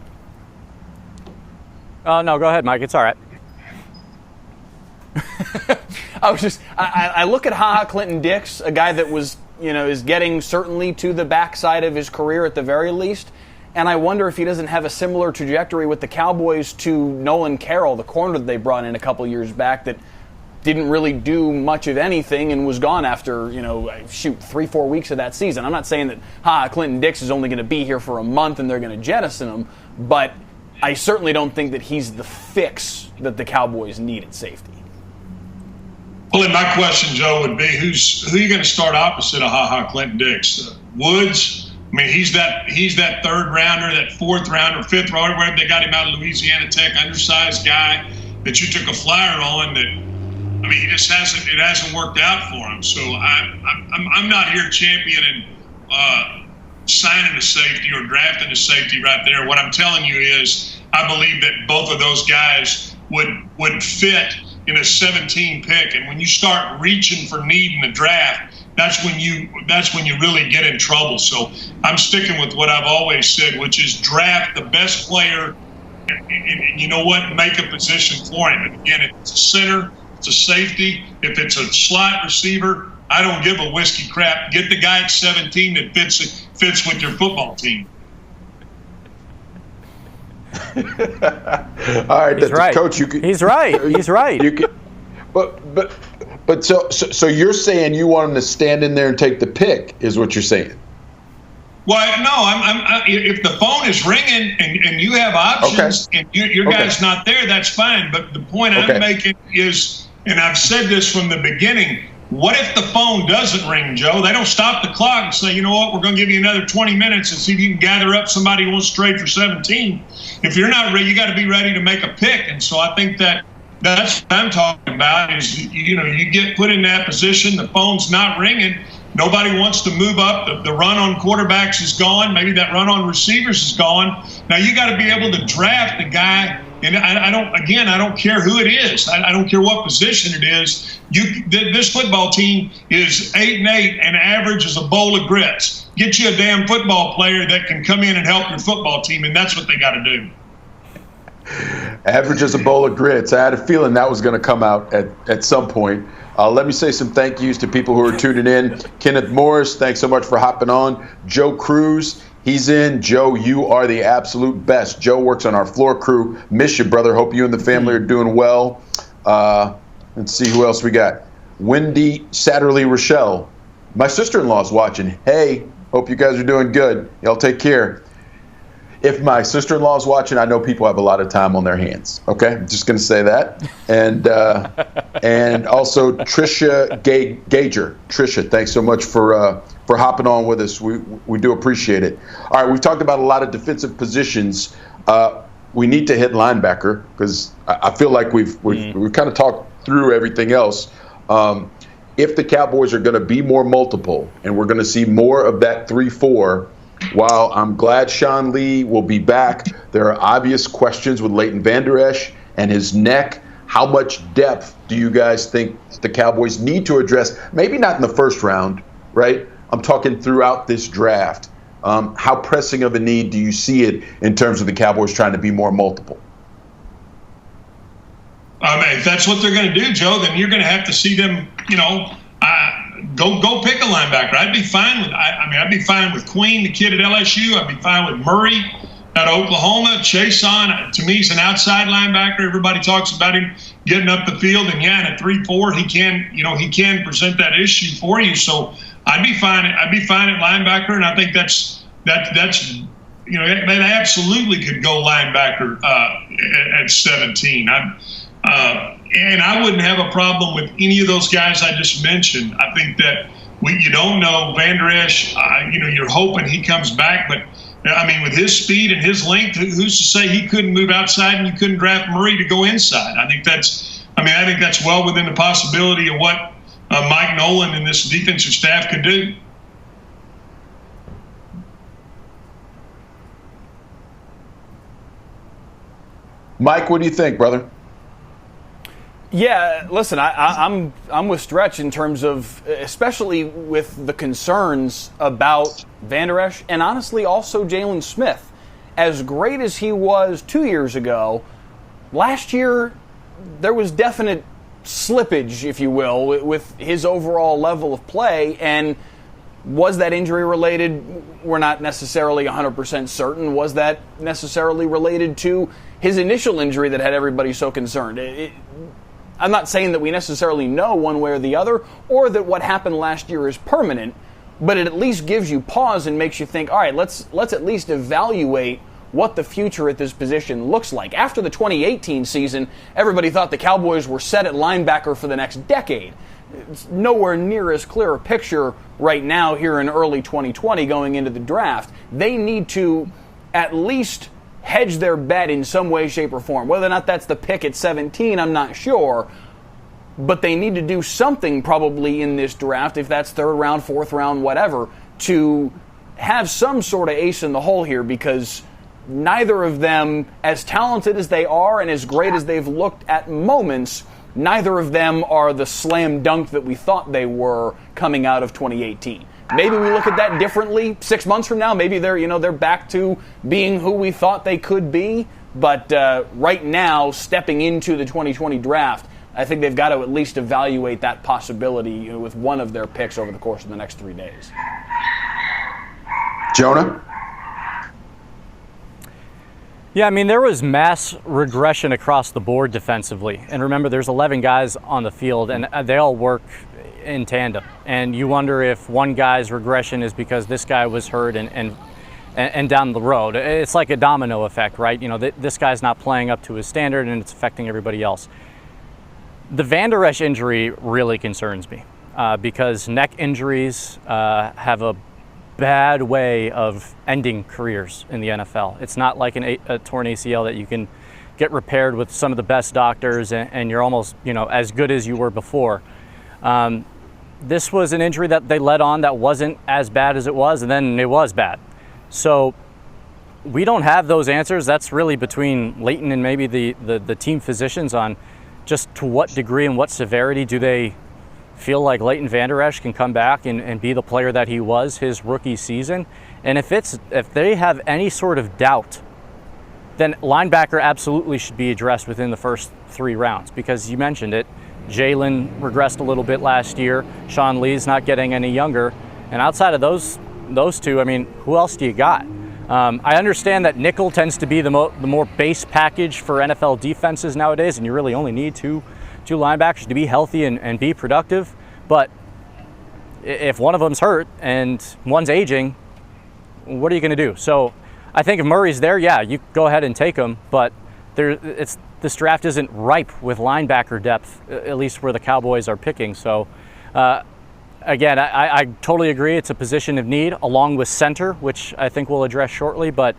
No, go ahead, Mike. It's all right. I look at HaHa Clinton-Dix, a guy that was, is getting certainly to the backside of his career at the very least, and I wonder if he doesn't have a similar trajectory with the Cowboys to Nolan Carroll, the corner that they brought in a couple years back that didn't really do much of anything and was gone after, 3-4 weeks of that season. I'm not saying that HaHa Clinton-Dix is only going to be here for a month and they're going to jettison him, but I certainly don't think that he's the fix that the Cowboys need at safety. Well, and my question, Joe, would be who are you going to start opposite of HaHa Clinton-Dix? Woods? I mean, he's that third rounder, that fourth rounder, fifth rounder, wherever they got him out of Louisiana Tech, undersized guy that you took a flyer on. That it hasn't worked out for him. So I'm not here championing signing a safety or drafting a safety right there. What I'm telling you is I believe that both of those guys would fit in a 17 pick, and when you start reaching for need in the draft, that's when you really get in trouble. So I'm sticking with what I've always said, which is draft the best player, and you know what, make a position for him. And again, if it's a center, it's a safety, if it's a slot receiver, I don't give a whiskey crap. Get the guy at 17 that fits with your football team. All right, he's right. Coach. He's right. He's right. But so you're saying you want him to stand in there and take the pick, is what you're saying? Well, no. If the phone is ringing and you have options, and your guy's not there, that's fine. But the point I'm making is, and I've said this from the beginning, what if the phone doesn't ring, Joe? They don't stop the clock and say, you know what, we're going to give you another 20 minutes and see if you can gather up somebody who wants to trade for 17. If you're not ready, you got to be ready to make a pick. And so I think that's what I'm talking about is, you get put in that position, the phone's not ringing, nobody wants to move up, the run on quarterbacks is gone, maybe that run on receivers is gone. Now you got to be able to draft the guy. And I don't care who it is. I don't care what position it is. This football team is 8-8 and average is a bowl of grits. Get you a damn football player that can come in and help your football team, and that's what they got to do. Average is a bowl of grits. I had a feeling that was going to come out at some point. Let me say some thank yous to people who are tuning in. Kenneth Morris, thanks so much for hopping on. Joe Cruz. He's in. Joe, you are the absolute best. Joe works on our floor crew. Miss you, brother. Hope you and the family are doing well. Let's see who else we got. Wendy Satterley Rochelle. My sister-in-law's watching. Hey, hope you guys are doing good. Y'all take care. If my sister-in-law's watching, I know people have a lot of time on their hands. Okay? I'm just going to say that. And also Trisha Gager. Trisha, thanks so much for hopping on with us. We do appreciate it. All right, we've talked about a lot of defensive positions. We need to hit linebacker because I feel like we've kind of talked through everything else. If the Cowboys are going to be more multiple and we're going to see more of that 3-4, while I'm glad Sean Lee will be back, there are obvious questions with Leighton Vander Esch and his neck. How much depth do you guys think the Cowboys need to address? Maybe not in the first round, right? I'm talking throughout this draft. How pressing of a need do you see it in terms of the Cowboys trying to be more multiple? If that's what they're going to do, Joe, then you're going to have to see them, go pick a linebacker. I'd be fine with Queen, the kid at LSU. I'd be fine with Murray at Oklahoma. Chason, to me, he's an outside linebacker. Everybody talks about him getting up the field, and in a 3-4, he can present that issue for you. So I'd be fine at linebacker, and I think that's they absolutely could go linebacker at 17. And I wouldn't have a problem with any of those guys I just mentioned. I think that you don't know Vander Esch. You're hoping he comes back, but with his speed and his length, who's to say he couldn't move outside and you couldn't draft Murray to go inside? I think that's well within the possibility of what Mike Nolan and this defensive staff could do. Mike, what do you think, brother? Yeah, listen, I'm with Stretch in terms of, especially with the concerns about Vander Esch and honestly also Jalen Smith. As great as he was 2 years ago, last year there was definite slippage, if you will, with his overall level of play. And was that injury related? We're not necessarily 100% certain. Was that necessarily related to his initial injury that had everybody so concerned? I'm not saying that we necessarily know one way or the other, or that what happened last year is permanent, but it at least gives you pause and makes you think, all right, let's at least evaluate what the future at this position looks like. After the 2018 season, everybody thought the Cowboys were set at linebacker for the next decade. It's nowhere near as clear a picture right now here in early 2020 going into the draft. They need to at least hedge their bet in some way, shape, or form. Whether or not that's the pick at 17, I'm not sure. But they need to do something probably in this draft, if that's third round, fourth round, whatever, to have some sort of ace in the hole here, because neither of them, as talented as they are and as great as they've looked at moments, neither of them are the slam dunk that we thought they were coming out of 2018. Maybe we look at that differently 6 months from now. Maybe they're back to being who we thought they could be. But right now, stepping into the 2020 draft, I think they've got to at least evaluate that possibility with one of their picks over the course of the next 3 days. Jonah? Yeah, I mean, there was mass regression across the board defensively. And remember, there's 11 guys on the field, and they all work in tandem. And you wonder if one guy's regression is because this guy was hurt and down the road. It's like a domino effect, right? This guy's not playing up to his standard, and it's affecting everybody else. The Van Der Esch injury really concerns me because neck injuries have a bad way of ending careers in the NFL. It's not like a torn ACL that you can get repaired with some of the best doctors and you're almost, as good as you were before. This was an injury that they led on that wasn't as bad as it was, and then it was bad. So we don't have those answers. That's really between Leighton and maybe the team physicians on just to what degree and what severity do they feel like Leighton Vander Esch can come back and be the player that he was his rookie season. And if they have any sort of doubt, then linebacker absolutely should be addressed within the first 3 rounds, because you mentioned it. Jalen regressed a little bit last year. Sean Lee's not getting any younger. And outside of those two, I mean, who else do you got? I understand that nickel tends to be the more base package for NFL defenses nowadays, and you really only need two linebackers to be healthy and be productive. But if one of them's hurt and one's aging, what are you going to do? So I think if Murray's there, yeah, you go ahead and take him. But this draft isn't ripe with linebacker depth, at least where the Cowboys are picking. So again, I totally agree. It's a position of need, along with center, which I think we'll address shortly. But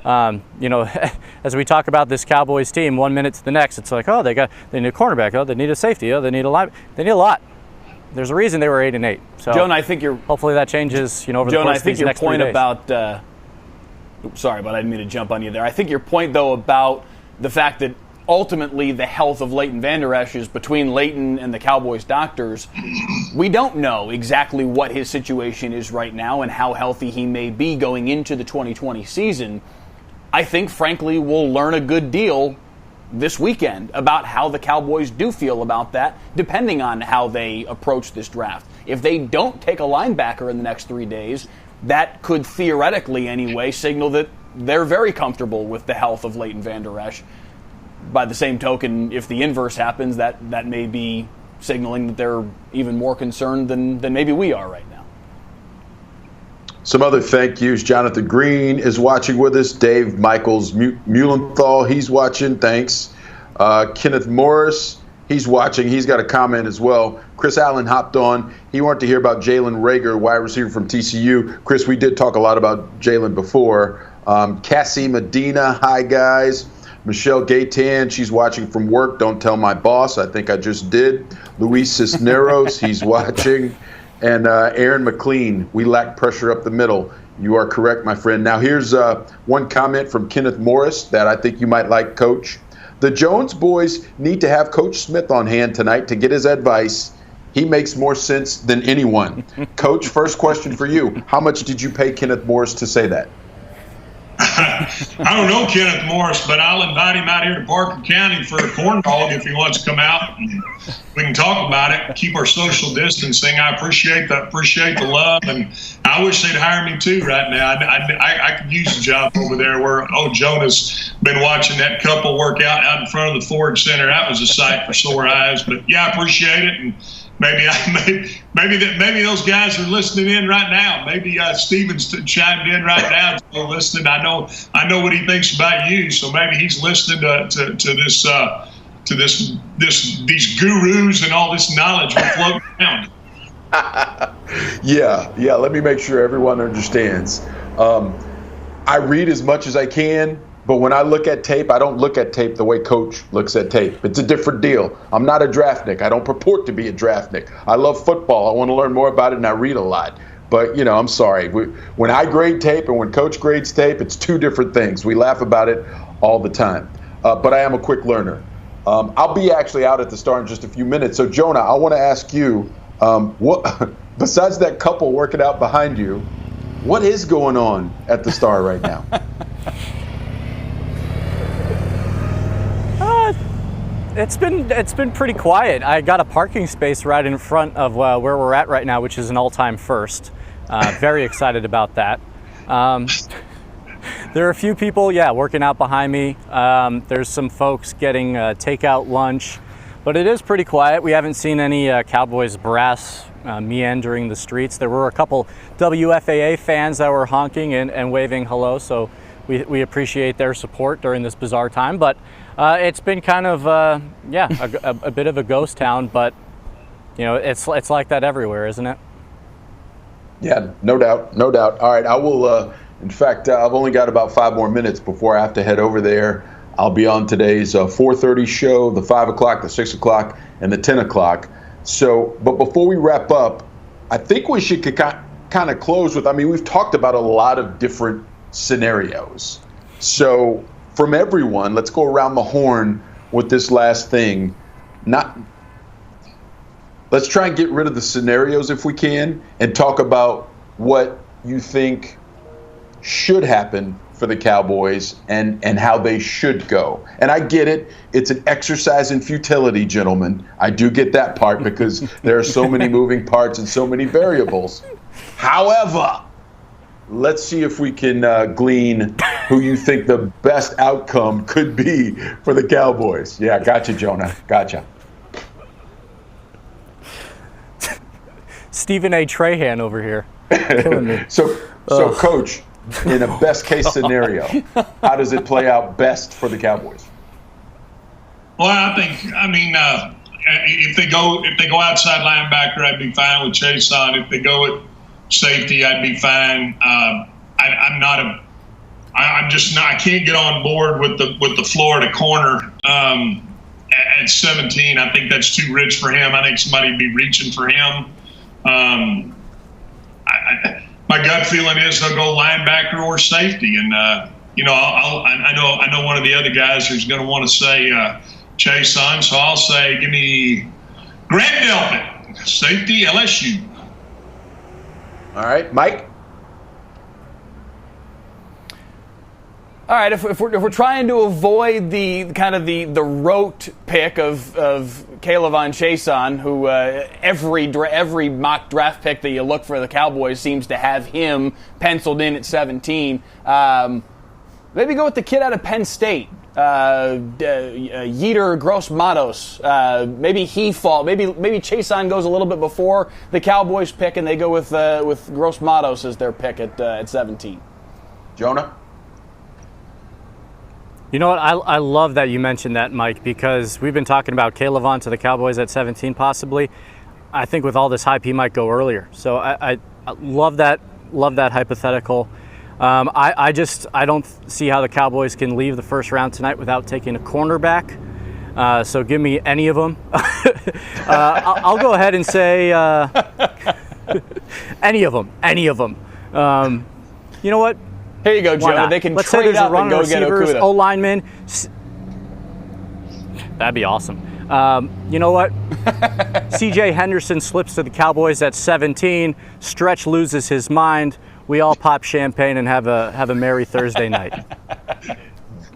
as we talk about this Cowboys team, 1 minute to the next, it's like, oh, they need a cornerback. Oh, they need a safety. Oh, they need a line. They need a lot. There's a reason they were 8-8. So, Joan, I think hopefully that changes. Over the course of these next 3 days. Joan, I think your point about. Sorry, but I didn't mean to jump on you there. I think your point, though, about the fact that ultimately the health of Leighton Vander Esch is between Leighton and the Cowboys doctors. We don't know exactly what his situation is right now and how healthy he may be going into the 2020 season. I think, frankly, we'll learn a good deal this weekend about how the Cowboys do feel about that, depending on how they approach this draft. If they don't take a linebacker in the next 3 days, that could theoretically, anyway, signal that they're very comfortable with the health of Leighton Vander Esch. By the same token, if the inverse happens, that may be signaling that they're even more concerned than maybe we are right now. Some other thank yous. Jonathan Green is watching with us. Dave Michaels Muhlenthal, he's watching. Thanks. Kenneth Morris, he's watching. He's got a comment as well. Chris Allen hopped on. He wanted to hear about Jalen Reagor, wide receiver from TCU. Chris, we did talk a lot about Jalen before. Cassie Medina, hi, guys. Michelle Gaytan, she's watching from work. Don't tell my boss. I think I just did. Luis Cisneros, he's watching. And Aaron McLean, we lack pressure up the middle. You are correct, my friend. Now, here's one comment from Kenneth Morris that I think you might like, Coach. The Jones boys need to have Coach Smith on hand tonight to get his advice. He makes more sense than anyone. Coach, first question for you. How much did you pay Kenneth Morris to say that? I don't know Kenneth Morris, but I'll invite him out here to Parker County for a corn dog if he wants to come out. And we can talk about it, keep our social distancing. I appreciate the love, and I wish they'd hire me too right now. I could use a job over there where Jonah's been watching that couple work out in front of the Ford Center. That was a sight for sore eyes. But yeah, I appreciate it, and maybe those guys are listening in right now. Maybe Steven's chimed in right now, still listening. I know what he thinks about you, so maybe he's listening to these gurus and all this knowledge we're floating around. Yeah. Let me make sure everyone understands. I read as much as I can, but when I look at tape, I don't look at tape the way Coach looks at tape. It's a different deal. I'm not a draftnik. I don't purport to be a draftnik. I love football. I want to learn more about it, and I read a lot. But, I'm sorry. When I grade tape and when Coach grades tape, it's two different things. We laugh about it all the time. But I am a quick learner. I'll be actually out at the Star in just a few minutes. So, Jonah, I want to ask you, what besides that couple working out behind you, what is going on at the Star right now? It's been pretty quiet. I got a parking space right in front of where we're at right now, which is an all-time first. Very excited about that. There are a few people, working out behind me. There's some folks getting takeout lunch, but it is pretty quiet. We haven't seen any Cowboys brass meandering the streets. There were a couple WFAA fans that were honking and waving hello, so we appreciate their support during this bizarre time. But it's been kind of, a bit of a ghost town, but, it's like that everywhere, isn't it? Yeah, no doubt. All right, I will, in fact, I've only got about 5 more minutes before I have to head over there. I'll be on today's 4:30 show, the 5 o'clock, the 6 o'clock, and the 10 o'clock. So, but before we wrap up, I think we should kind of close with, we've talked about a lot of different scenarios. So from everyone, let's go around the horn with this last thing. Let's try and get rid of the scenarios if we can and talk about what you think should happen for the Cowboys and how they should go. And I get it. It's an exercise in futility, gentlemen. I do get that part because there are so many moving parts and so many variables. However, let's see if we can glean who you think the best outcome could be for the Cowboys. Yeah, gotcha, Jonah. Gotcha. Stephen A. Trahan over here. Killing me. So Coach, in a best case scenario, how does it play out best for the Cowboys? Well, if they go outside linebacker, I'd be fine with Chason. If they go at safety, I'd be fine. I can't get on board with the Florida corner at 17. I think that's too rich for him. I think somebody would be reaching for him. My gut feeling is they'll go linebacker or safety, and I know one of the other guys who's going to want to say Chason, so I'll say give me Grant Delpit, safety, LSU. All right, Mike. All right, if we're trying to avoid the kind of the rote pick of K'Lavon Chaisson, who every mock draft pick that you look for the Cowboys seems to have him penciled in at 17, maybe go with the kid out of Penn State, Yetur Gross-Matos. Maybe Chaisson goes a little bit before the Cowboys pick, and they go with Gross-Matos as their pick at 17. Jonah. You know what? I love that you mentioned that, Mike, because we've been talking about K'Lavon to the Cowboys at 17 possibly. I think with all this hype, he might go earlier. So I love that hypothetical. I don't see how the Cowboys can leave the first round tonight without taking a cornerback. So give me any of them. I'll go ahead and say any of them. You know what? Here you go, Jonah. They can trade up and go get Okudah. O-lineman. That'd be awesome. You know what? C.J. Henderson slips to the Cowboys at 17. Stretch loses his mind. We all pop champagne and have a merry Thursday night.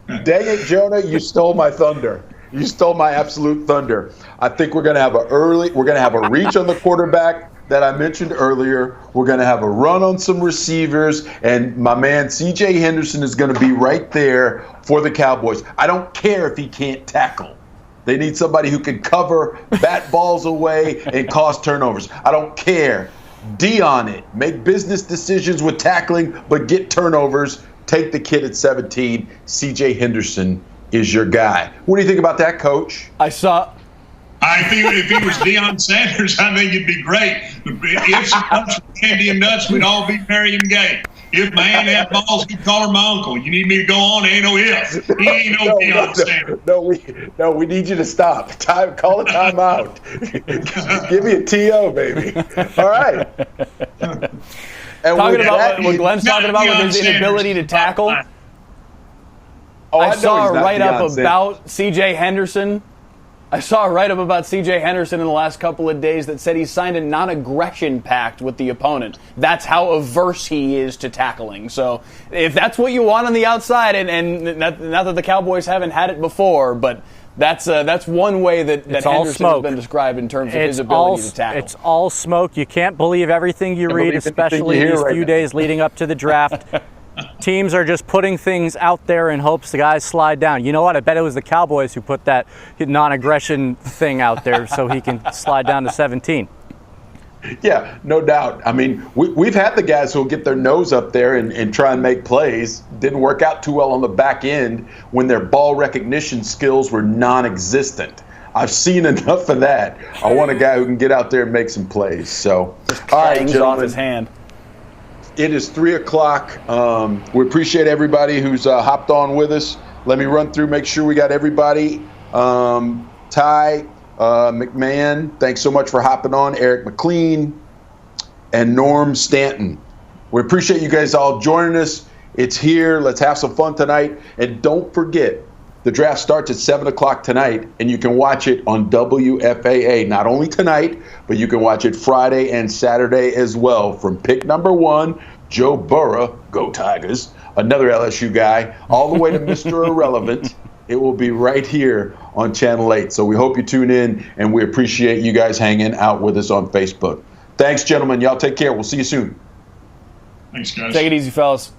Dang it, Jonah! You stole my thunder. You stole my absolute thunder. I think we're going to have a reach on the quarterback that I mentioned earlier. We're going to have a run on some receivers, and my man C.J. Henderson is going to be right there for the Cowboys. I don't care if he can't tackle. They need somebody who can cover, bat balls away, and cause turnovers. I don't care. D on it. Make business decisions with tackling, but get turnovers. Take the kid at 17. C.J. Henderson is your guy. What do you think about that, Coach? I think if he was Deion Sanders, I think it'd be great. If some nuts were candy and nuts, we'd all be merry and gay. If my aunt had balls, he'd call her my uncle. You need me to go on? Ain't no if. He ain't no Deion Sanders. No, we need you to stop. Call a timeout. Give me a TO, baby. All right. And talking about what Glenn's talking about with his inability to tackle. I saw a write-up about C.J. Henderson. I saw a write-up about C.J. Henderson in the last couple of days that said he signed a non-aggression pact with the opponent. That's how averse he is to tackling. So if that's what you want on the outside, and not that the Cowboys haven't had it before, but that's one way that Henderson has been described in terms of his ability to tackle. It's all smoke. You can't believe everything you read, especially these few days leading up to the draft. Teams are just putting things out there in hopes the guys slide down. You know what? I bet it was the Cowboys who put that non-aggression thing out there so he can slide down to 17. Yeah, no doubt. I mean, we've had the guys who'll get their nose up there and try and make plays. Didn't work out too well on the back end when their ball recognition skills were non-existent. I've seen enough of that. I want a guy who can get out there and make some plays. So, all right, gentlemen. Off his hand. It is 3 o'clock. We appreciate everybody who's hopped on with us. Let me run through, make sure we got everybody. Ty McMahon, thanks so much for hopping on. Eric McLean and Norm Stanton. We appreciate you guys all joining us. It's here. Let's have some fun tonight. And don't forget, the draft starts at 7 o'clock tonight, and you can watch it on WFAA. Not only tonight, but you can watch it Friday and Saturday as well. From pick number 1, Joe Burrow, go Tigers, another LSU guy, all the way to Mr. Irrelevant. It will be right here on Channel 8. So we hope you tune in, and we appreciate you guys hanging out with us on Facebook. Thanks, gentlemen. Y'all take care. We'll see you soon. Thanks, guys. Take it easy, fellas.